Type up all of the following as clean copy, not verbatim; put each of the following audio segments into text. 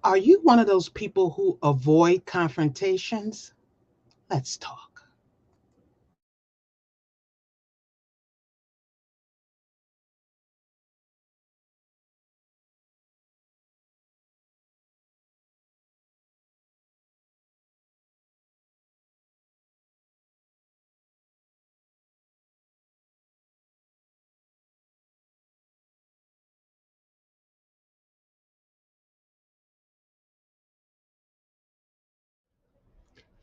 Are you one of those people who avoid confrontations? Let's talk.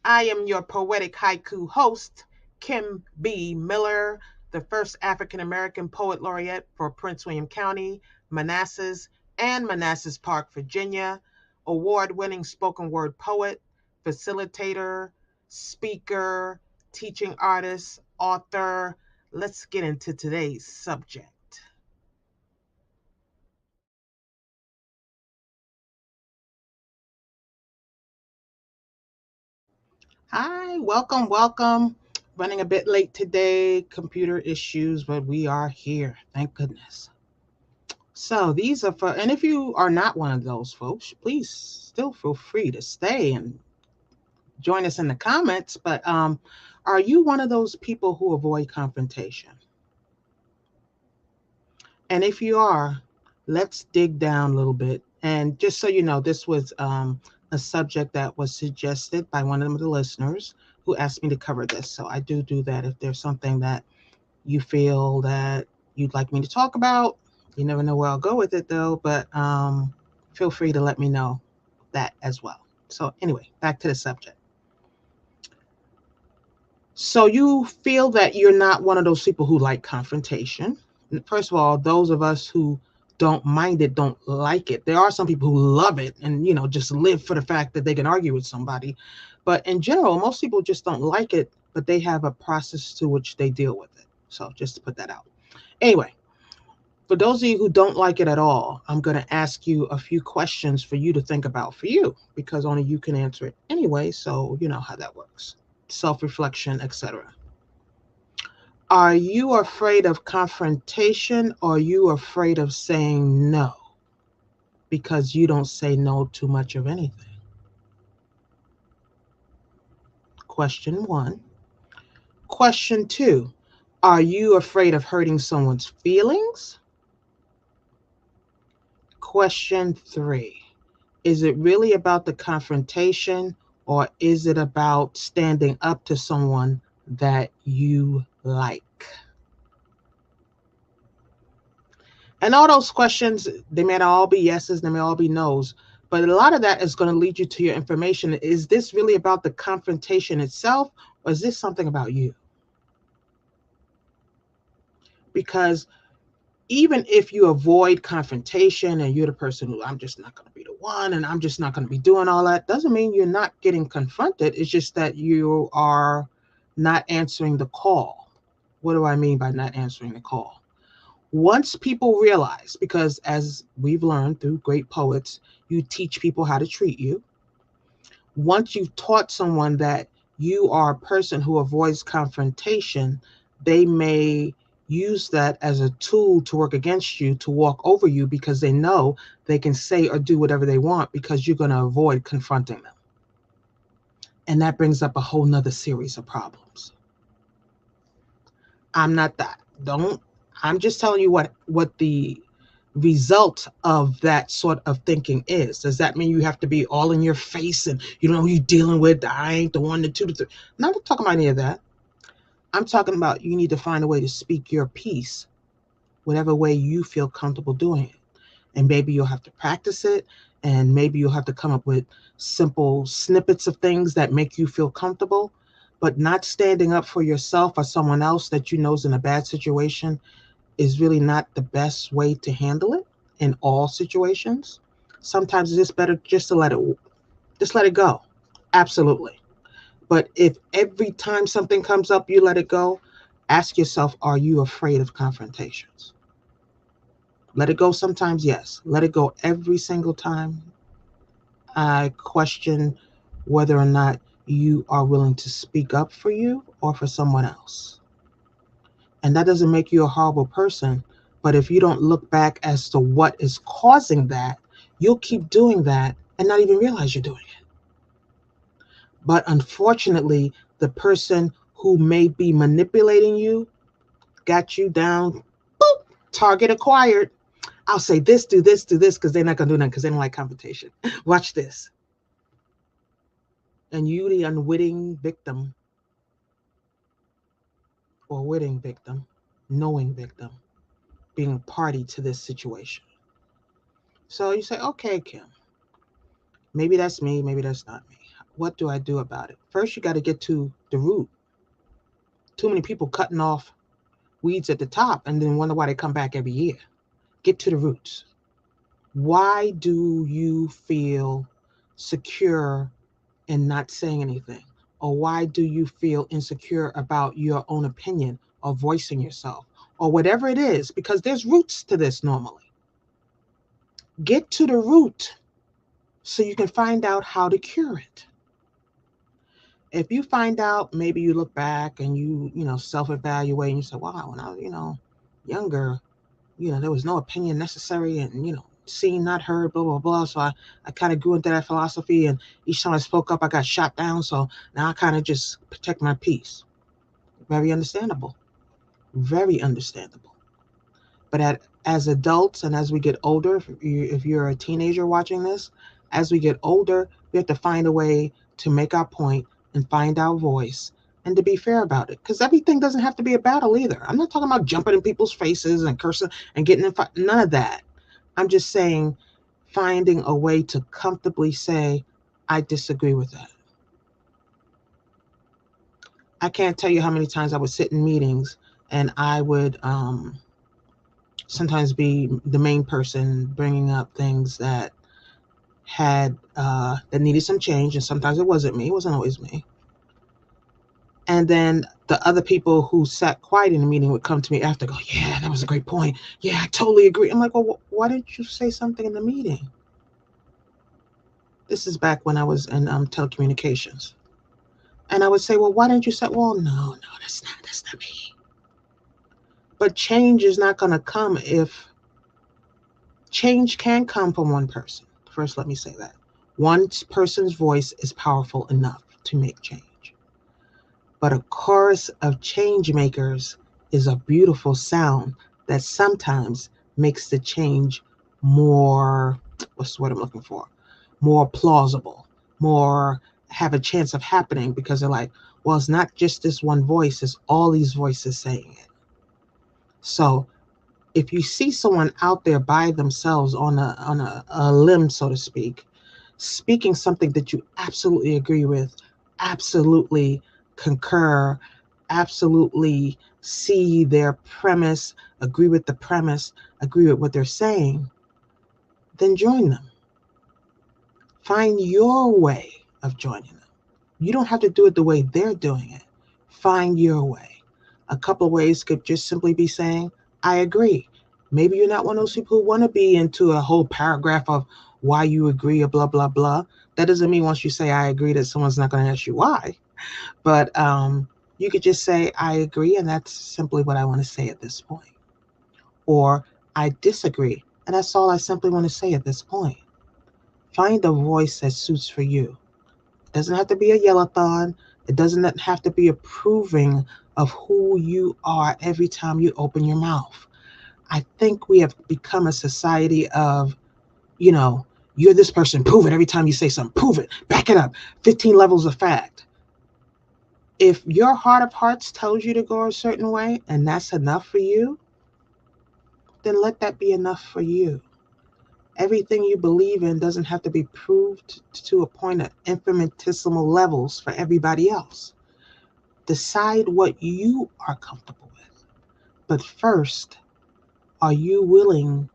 I am your poetic haiku host, Kim B. Miller, the first African American poet laureate for Prince William County, Manassas, and Manassas Park, Virginia, award winning spoken word poet, facilitator, speaker, teaching artist, author. Let's get into today's subject. Hi, welcome, welcome. Running a bit late today, computer issues, but we are here. Thank goodness. So these are for, and if you are not one of those folks, please still feel free to stay and join us in the comments. But are you one of those people who avoid confrontation? And if you are, let's dig down a little bit. And just so you know, this was a subject that was suggested by one of the listeners who asked me to cover this. So I do that if there's something that you feel that you'd like me to talk about. You never know where I'll go with it though, but feel free to let me know that as well. So, anyway, back to the subject. So, you feel that you're not one of those people who like confrontation. First of all, those of us who don't mind it don't like it. There are some people who love it and, just live for the fact that they can argue with somebody. But in general, most people just don't like it, but they have a process to which they deal with it. So, just to put that out. Anyway, for those of you who don't like it at all, I'm going to ask you a few questions for you to think about for you because only you can answer it anyway. So, you know how that works. Self reflection, etc. Are you afraid of confrontation or are you afraid of saying no because you don't say no too much of anything? Question one. Question two. Are you afraid of hurting someone's feelings? Question three. Is it really about the confrontation or is it about standing up to someone that you like? And all those questions, they may not all be yeses, they may all be nos, but a lot of that is going to lead you to your information. Is this really about the confrontation itself or is this something about you? Because even if you avoid confrontation and you're the person who I'm just not going to be the one and I'm just not going to be doing all that, doesn't mean you're not getting confronted. It's just that you are not answering the call. What do I mean by not answering the call? Once people realize, because as we've learned through great poets, you teach people how to treat you. Once you've taught someone that you are a person who avoids confrontation, they may use that as a tool to work against you, to walk over you, because they know they can say or do whatever they want because you're going to avoid confronting them. And that brings up a whole nother series of problems. I'm not that. Don't. I'm just telling you what the result of that sort of thinking is. Does that mean you have to be all in your face and you know who you're dealing with? I ain't the one, the two, the three. I'm not talking about any of that. I'm talking about you need to find a way to speak your piece, whatever way you feel comfortable doing it. And maybe you'll have to practice it, and maybe you'll have to come up with simple snippets of things that make you feel comfortable. But not standing up for yourself or someone else that you know is in a bad situation is really not the best way to handle it in all situations. Sometimes it's just better just to let it go. Absolutely. But if every time something comes up you let it go, ask yourself, are you afraid of confrontations? Let it go sometimes, yes. Let it go every single time. I question whether or not you are willing to speak up for you or for someone else. And that doesn't make you a horrible person. But if you don't look back as to what is causing that, you'll keep doing that and not even realize you're doing it. But unfortunately, the person who may be manipulating you got you down, boop, target acquired. I'll say this, do this, because they're not going to do nothing because they don't like confrontation. Watch this. And you, the unwitting victim or witting victim, knowing victim, being a party to this situation. So you say, okay, Kim, maybe that's me, maybe that's not me. What do I do about it? First, you got to get to the root. Too many people cutting off weeds at the top and then wonder why they come back every year. Get to the roots. Why do you feel secure in not saying anything? Or why do you feel insecure about your own opinion or voicing yourself or whatever it is? Because there's roots to this normally. Get to the root so you can find out how to cure it. If you find out, maybe you look back and you self-evaluate and you say, wow, when I was, younger, there was no opinion necessary and, seen, not heard, blah, blah, blah. So I kind of grew into that philosophy. And each time I spoke up, I got shot down. So now I kind of just protect my peace. Very understandable. Very understandable. But as adults and as we get older, if you're a teenager watching this, as we get older, we have to find a way to make our point and find our voice and to be fair about it. Because everything doesn't have to be a battle either. I'm not talking about jumping in people's faces and cursing and getting in fight. None of that. I'm just saying finding a way to comfortably say, I disagree with that. I can't tell you how many times I would sit in meetings and I would sometimes be the main person bringing up things that that needed some change, and sometimes it wasn't me. It wasn't always me. And then the other people who sat quiet in the meeting would come to me after, go, yeah, that was a great point. Yeah, I totally agree. I'm like, well, why didn't you say something in the meeting? This is back when I was in telecommunications. And I would say, well, why didn't you say, well, no, that's not me. But change is not going to come if change can come from one person. First, let me say that. One person's voice is powerful enough to make change. But a chorus of change makers is a beautiful sound that sometimes makes the change more, what's the word I'm looking for? More plausible, more have a chance of happening because they're like, well, it's not just this one voice, it's all these voices saying it. So if you see someone out there by themselves on a limb, so to speak, speaking something that you absolutely agree with, absolutely concur, absolutely see their premise, agree with the premise, agree with what they're saying, then join them. Find your way of joining them. You don't have to do it the way they're doing it. Find your way. A couple of ways could just simply be saying, I agree. Maybe you're not one of those people who want to be into a whole paragraph of why you agree or blah, blah, blah. That doesn't mean once you say I agree that someone's not going to ask you why. But you could just say I agree, and that's simply what I want to say at this point. Or I disagree, and that's all I simply want to say at this point. Find a voice that suits for you. It doesn't have to be a yellow-thon. It doesn't have to be approving of who you are every time you open your mouth. I think we have become a society of, you're this person, prove it every time you say something, prove it, back it up, 15 levels of fact. If your heart of hearts tells you to go a certain way and that's enough for you, then let that be enough for you. Everything you believe in doesn't have to be proved to a point of infinitesimal levels for everybody else. Decide what you are comfortable with. But first, are you willing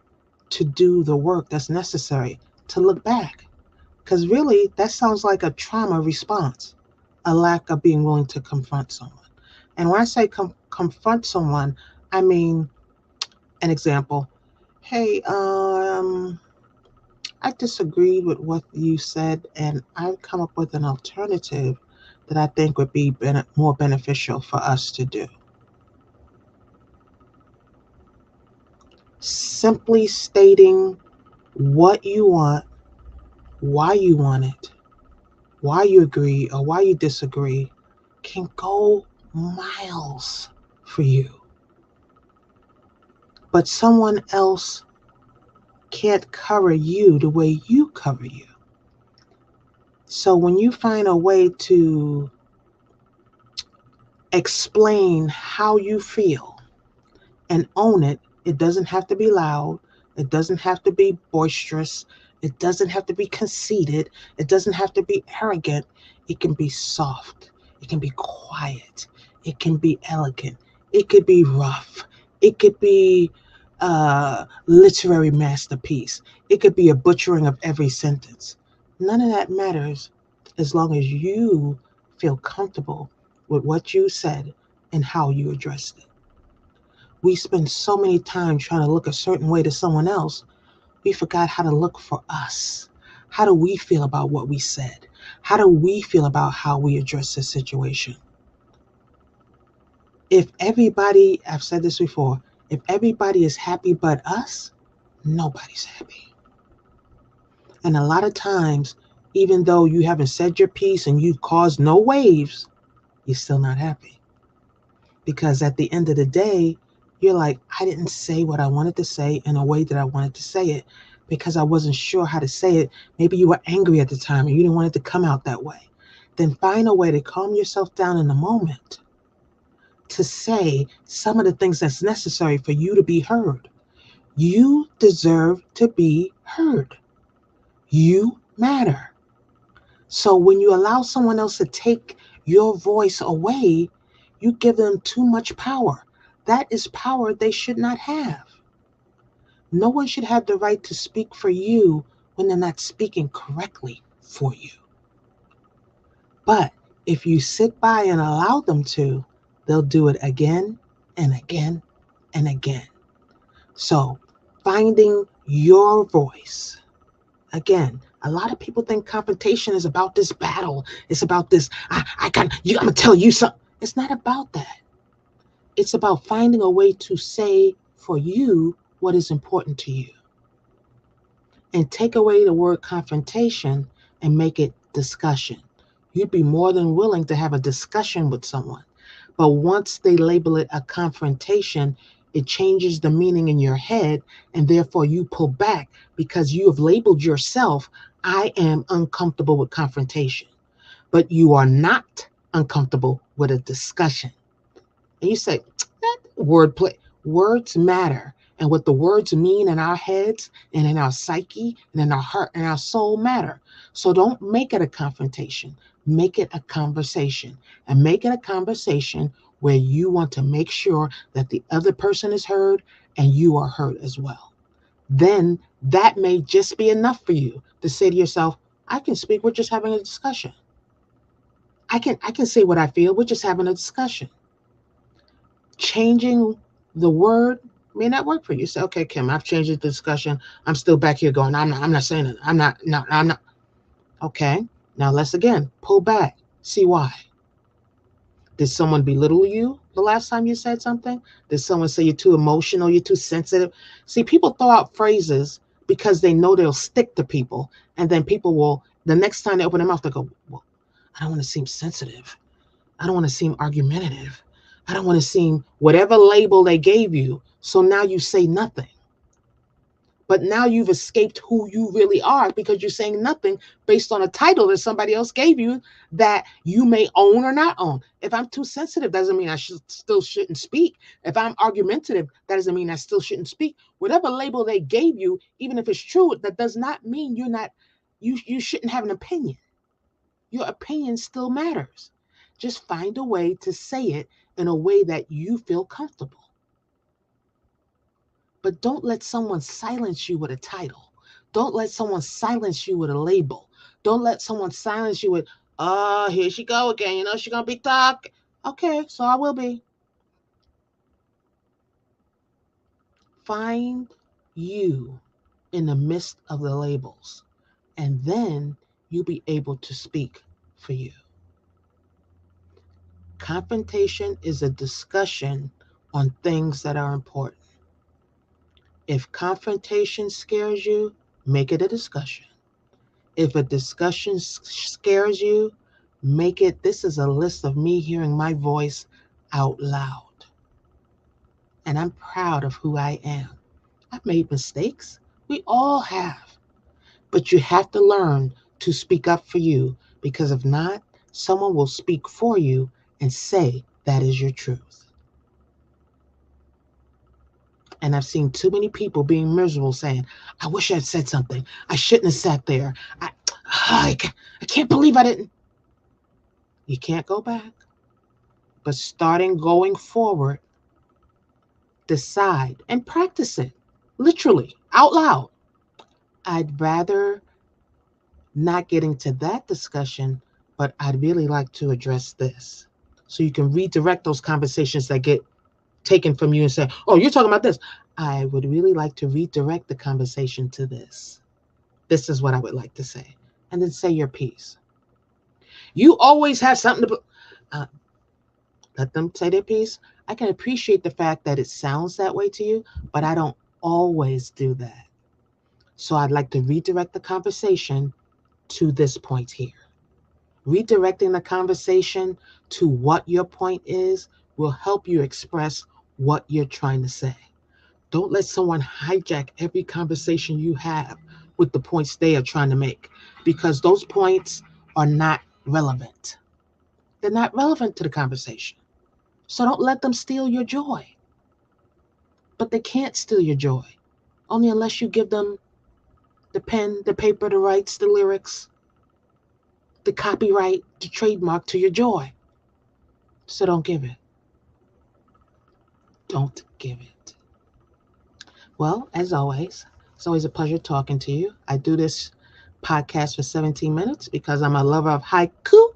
to do the work that's necessary to look back? Because really, that sounds like a trauma response, a lack of being willing to confront someone. And when I say confront someone, I mean, an example. Hey, I disagreed with what you said, and I've come up with an alternative that I think would be more beneficial for us to do. Simply stating what you want why you want it, why you agree or why you disagree can go miles for you. But someone else can't cover you the way you cover you. So when you find a way to explain how you feel and own it, it doesn't have to be loud, it doesn't have to be boisterous, it doesn't have to be conceited, it doesn't have to be arrogant. It can be soft, it can be quiet, it can be elegant, it could be rough, it could be a literary masterpiece, it could be a butchering of every sentence. None of that matters as long as you feel comfortable with what you said and how you addressed it. We spend so many time trying to look a certain way to someone else, we forgot how to look for us. How do we feel about what we said? How do we feel about how we address this situation? If everybody, I've said this before, if everybody is happy but us, nobody's happy. And a lot of times, even though you haven't said your piece and you've caused no waves, you're still not happy. Because at the end of the day, you're like, I didn't say what I wanted to say in a way that I wanted to say it because I wasn't sure how to say it. Maybe you were angry at the time and you didn't want it to come out that way. Then find a way to calm yourself down in the moment to say some of the things that's necessary for you to be heard. You deserve to be heard. You matter. So when you allow someone else to take your voice away, you give them too much power. That is power they should not have. No one should have the right to speak for you when they're not speaking correctly for you. But if you sit by and allow them to, they'll do it again and again and again. So finding your voice. Again, a lot of people think confrontation is about this battle. It's about this, I'm gonna tell you something. It's not about that. It's about finding a way to say for you what is important to you. And take away the word confrontation and make it discussion. You'd be more than willing to have a discussion with someone. But once they label it a confrontation, it changes the meaning in your head, and therefore you pull back because you have labeled yourself, I am uncomfortable with confrontation. But you are not uncomfortable with a discussion. And you say, that wordplay, words matter. And what the words mean in our heads and in our psyche and in our heart and our soul matter. So don't make it a confrontation. Make it a conversation. And make it a conversation where you want to make sure that the other person is heard and you are heard as well. Then that may just be enough for you to say to yourself, I can speak, we're just having a discussion. I can say what I feel, we're just having a discussion. Changing the word may not work for you. Say, okay, Kim, I've changed the discussion. I'm still back here going, I'm not saying it. I'm not. Okay, now let's again pull back. See why. Did someone belittle you the last time you said something? Did someone say you're too emotional, you're too sensitive? See, people throw out phrases because they know they'll stick to people. And then people will, the next time they open their mouth, they go, well, I don't want to seem sensitive. I don't want to seem argumentative. I don't want to seem whatever label they gave you. So now you say nothing. But now you've escaped who you really are because you're saying nothing based on a title that somebody else gave you that you may own or not own. If I'm too sensitive, doesn't mean I still shouldn't speak. If I'm argumentative, that doesn't mean I still shouldn't speak. Whatever label they gave you, even if it's true, that does not mean you shouldn't have an opinion. Your opinion still matters. Just find a way to say it in a way that you feel comfortable. But don't let someone silence you with a title. Don't let someone silence you with a label. Don't let someone silence you with, oh, here she go again. You know, she's going to be talking. Okay, so I will be. Find you in the midst of the labels, and then you'll be able to speak for you. Confrontation is a discussion on things that are important. If confrontation scares you, make it a discussion. If a discussion scares you, make it this is a list of me hearing my voice out loud. And I'm proud of who I am. I've made mistakes. We all have. But you have to learn to speak up for you because if not, someone will speak for you and say that is your truth. And I've seen too many people being miserable saying, I wish I had said something. I shouldn't have sat there. I can't believe I didn't. You can't go back. But starting going forward, decide and practice it literally out loud. I'd rather not get into that discussion, but I'd really like to address this. So you can redirect those conversations that get taken from you and say, oh, you're talking about this. I would really like to redirect the conversation to this. This is what I would like to say. And then say your piece. You always have something to let them say their piece. I can appreciate the fact that it sounds that way to you, but I don't always do that. So I'd like to redirect the conversation to this point here. Redirecting the conversation to what your point is will help you express what you're trying to say. Don't let someone hijack every conversation you have with the points they are trying to make because those points are not relevant. They're not relevant to the conversation. So don't let them steal your joy. But they can't steal your joy, only unless you give them the pen, the paper, the rights, the lyrics, the copyright, the trademark to your joy. So don't give it. Don't give it. Well, as always, it's always a pleasure talking to you. I do this podcast for 17 minutes because I'm a lover of haiku.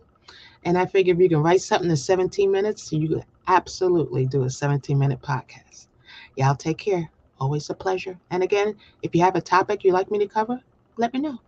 And I figure if you can write something in 17 minutes, you can absolutely do a 17-minute podcast. Y'all take care. Always a pleasure. And again, if you have a topic you'd like me to cover, let me know.